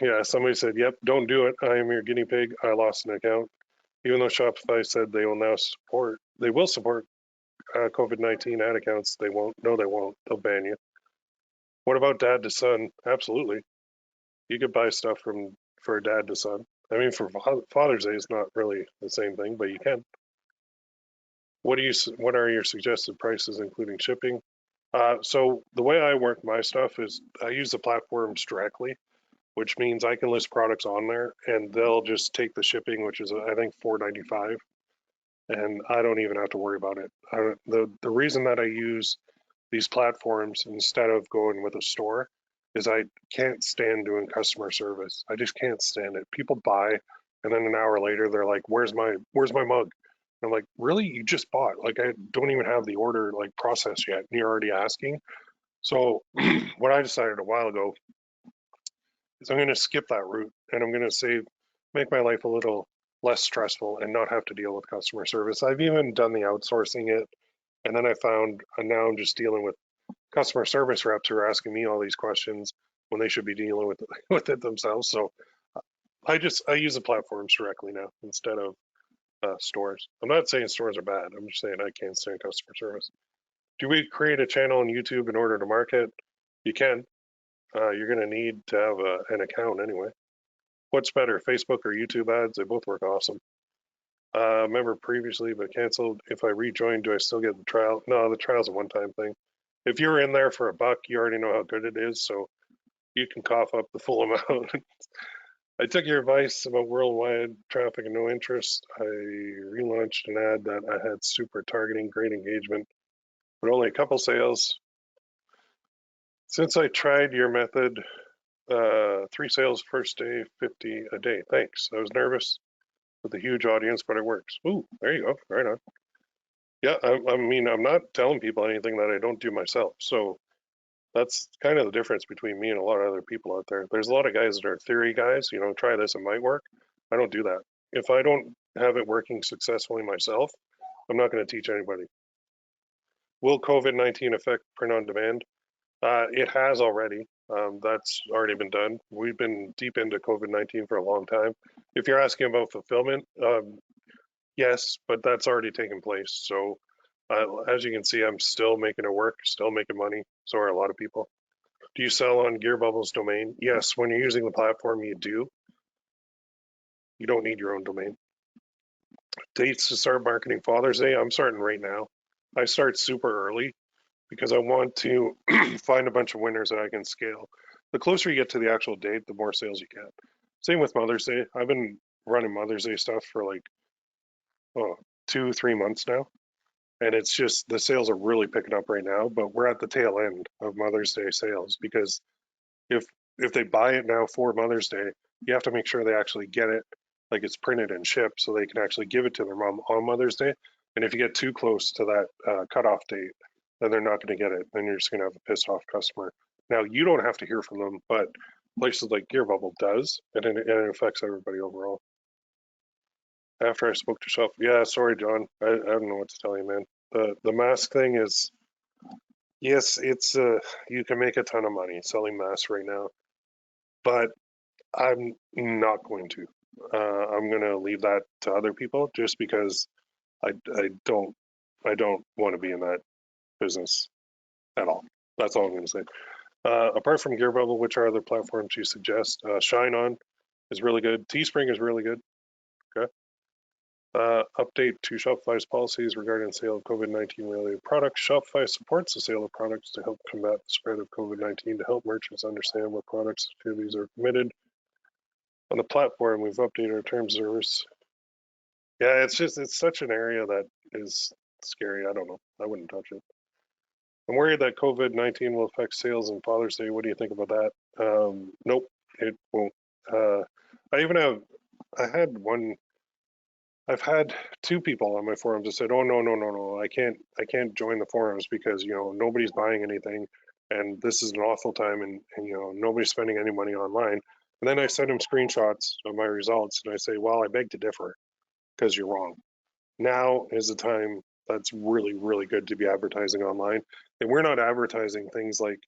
Yeah, somebody said, yep, don't do it. I am your guinea pig. I lost an account. Even though Shopify said they will support COVID-19 ad accounts, they won't. No, they won't. They'll ban you. What about dad to son? Absolutely. You could buy stuff for dad to son. I mean, for Father's Day is not really the same thing, but you can. What are your suggested prices, including shipping? So the way I work my stuff is I use the platforms directly, which means I can list products on there, and they'll just take the shipping, which is I think $4.95, and I don't even have to worry about it. The reason that I use these platforms instead of going with a store is I can't stand doing customer service. I just can't stand it. People buy, and then an hour later they're like, where's my mug?" I'm like, really? You just bought? Like, I don't even have the order like processed yet, and you're already asking. So what I decided a while ago is I'm going to skip that route, and I'm going to make my life a little less stressful and not have to deal with customer service. I've even done the outsourcing it, and then I found, and now I'm just dealing with customer service reps who are asking me all these questions when they should be dealing with with it themselves. So I use the platforms directly now instead of stores. I'm not saying stores are bad. I'm just saying I can't stand customer service. Do we create a channel on YouTube in order to market? You can. You're going to need to have an account anyway. What's better, Facebook or YouTube ads? They both work awesome. Member previously but canceled. If I rejoin, do I still get the trial? No, the trial's a one-time thing. If you're in there for $1, you already know how good it is, so you can cough up the full amount. I took your advice about worldwide traffic and no interest. I relaunched an ad that I had super targeting, great engagement, but only a couple sales. Since I tried your method, 3 sales first day, 50 a day. Thanks. I was nervous with a huge audience, but it works. Ooh, there you go. Right on. Yeah, I mean, I'm not telling people anything that I don't do myself. So that's kind of the difference between me and a lot of other people out there. There's a lot of guys that are theory guys, try this, it might work. I don't do that. If I don't have it working successfully myself, I'm not going to teach anybody. Will COVID-19 affect print on demand? It has already. That's already been done. We've been deep into COVID-19 for a long time. If you're asking about fulfillment, yes, but that's already taken place. So as you can see, I'm still making it work, still making money. So are a lot of people. Do you sell on Gear Bubble's domain? Yes, when you're using the platform, you do. You don't need your own domain. Dates to start marketing Father's Day? I'm starting right now. I start super early because I want to find a bunch of winners that I can scale. The closer you get to the actual date, the more sales you get. Same with Mother's Day. I've been running Mother's Day stuff for like 2-3 months now, and it's just the sales are really picking up right now. But we're at the tail end of Mother's Day sales because if they buy it now for Mother's Day, you have to make sure they actually get it, like it's printed and shipped, so they can actually give it to their mom on Mother's Day. And if you get too close to that cutoff date, then they're not going to get it. Then you're just going to have a pissed off customer. Now you don't have to hear from them, but places like Gear Bubble does, and it affects everybody overall. After I spoke to Shelf, yeah, sorry, John, I don't know what to tell you, man. The mask thing is, yes, it's you can make a ton of money selling masks right now, but I'm not going to. I'm going to leave that to other people just because I don't want to be in that business at all. That's all I'm going to say. Apart from Gear Bubble, which are other platforms you suggest? Shine On is really good. Teespring is really good. Okay. Update to Shopify's policies regarding sale of COVID-19 related products. Shopify supports the sale of products to help combat the spread of COVID-19 to help merchants understand what products activities are permitted. On the platform, we've updated our terms of service. Yeah, it's such an area that is scary. I don't know. I wouldn't touch it. I'm worried that COVID-19 will affect sales on Father's Day. What do you think about that? Nope, it won't. I had one I've had two people on my forums that said, "Oh no, I can't join the forums because nobody's buying anything, and this is an awful time, and nobody's spending any money online." And then I send them screenshots of my results, and I say, "Well, I beg to differ because you're wrong. Now is the time that's really good to be advertising online, and we're not advertising things like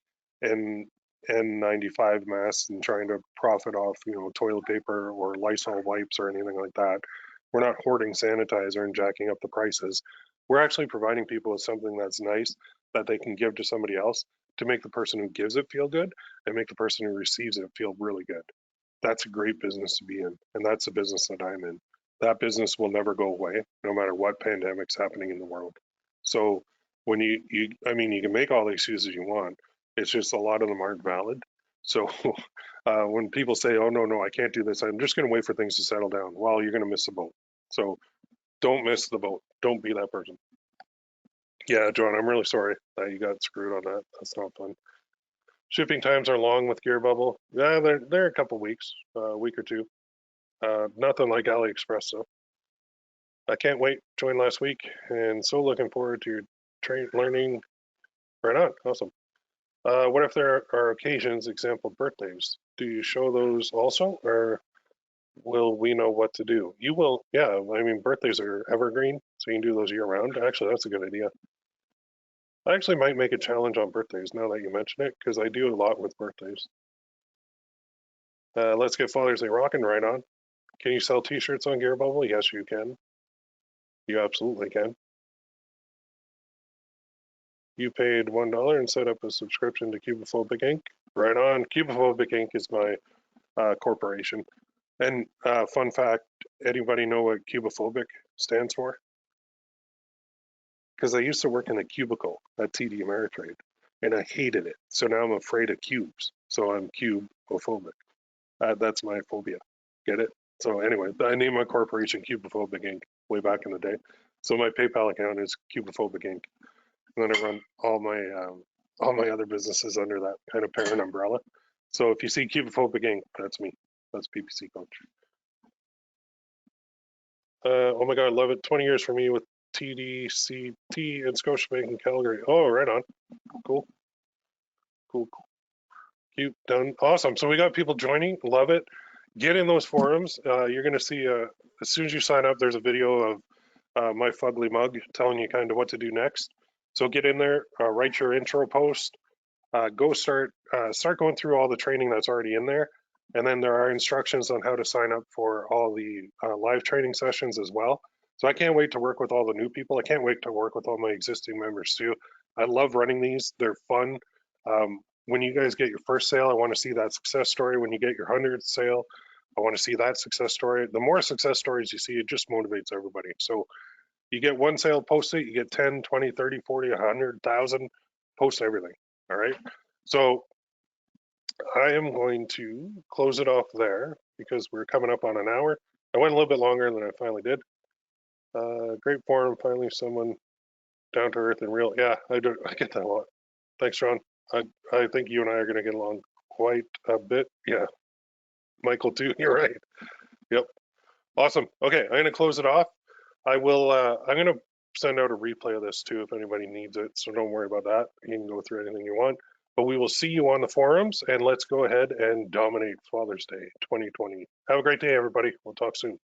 N95 masks and trying to profit off toilet paper or Lysol wipes or anything like that. We're not hoarding sanitizer and jacking up the prices. We're actually providing people with something that's nice that they can give to somebody else to make the person who gives it feel good and make the person who receives it feel really good. That's a great business to be in, and that's the business that I'm in. That business will never go away, no matter what pandemic's happening in the world. So when I mean, you can make all the excuses you want. It's just a lot of them aren't valid. So when people say, "Oh no, I can't do this. I'm just going to wait for things to settle down," well, you're going to miss the boat. So don't miss the boat. Don't be that person. Yeah, John, I'm really sorry that you got screwed on that. That's not fun. Shipping times are long with Gear Bubble. Yeah, they're a couple weeks, a week or two. Nothing like AliExpress though. I can't wait. Joined last week, and so looking forward to your learning. Right on, awesome. What if there are occasions, example birthdays? Do you show those also, or will we know what to do? You will, yeah. I mean, birthdays are evergreen, so you can do those year round. Actually, that's a good idea. I actually might make a challenge on birthdays now that you mention it, because I do a lot with birthdays. Let's get Father's Day rocking. Right on. Can you sell T-shirts on Gear Bubble? Yes, you can. You absolutely can. You paid $1 and set up a subscription to Cubophobic Inc. Right on. Cubophobic Inc. is my corporation. And fun fact, anybody know what cubophobic stands for? Because I used to work in a cubicle at TD Ameritrade, and I hated it. So now I'm afraid of cubes. So I'm cubophobic. That's my phobia. Get it? So anyway, I named my corporation Cubophobic Inc. way back in the day. So my PayPal account is Cubophobic Inc. And then I run all my other businesses under that kind of parent umbrella. So if you see Cubophobic Inc., that's me. That's PPC Coach. Oh my God, love it. 20 years for me with TDCT and Scotiabank in Calgary. Oh, right on. Cool. Cool. Cute. Done. Awesome. So we got people joining. Love it. Get in those forums. You're going to see, as soon as you sign up, there's a video of my fugly mug telling you kind of what to do next. So get in there, write your intro post, go start going through all the training that's already in there. And then there are instructions on how to sign up for all the live training sessions as well. So I can't wait to work with all the new people. I can't wait to work with all my existing members too. I love running these. They're fun. When you guys get your first sale, I want to see that success story. When you get your 100th sale, I want to see that success story. The more success stories you see, it just motivates everybody. So you get one sale, post it, you get 10, 20, 30, 40, 100,000, post everything. All right. So I am going to close it off there because we're coming up on an hour. I went a little bit longer than I finally did. Great forum. Finally, someone down to earth and real. Yeah, I get that a lot. Thanks, John. I think you and I are going to get along quite a bit. Yeah, Michael too. You're right. Yep. Awesome. Okay, I'm going to close it off. I will. I'm going to send out a replay of this too if anybody needs it. So don't worry about that. You can go through anything you want. But we will see you on the forums, and let's go ahead and dominate Father's Day 2020. Have a great day, everybody. We'll talk soon.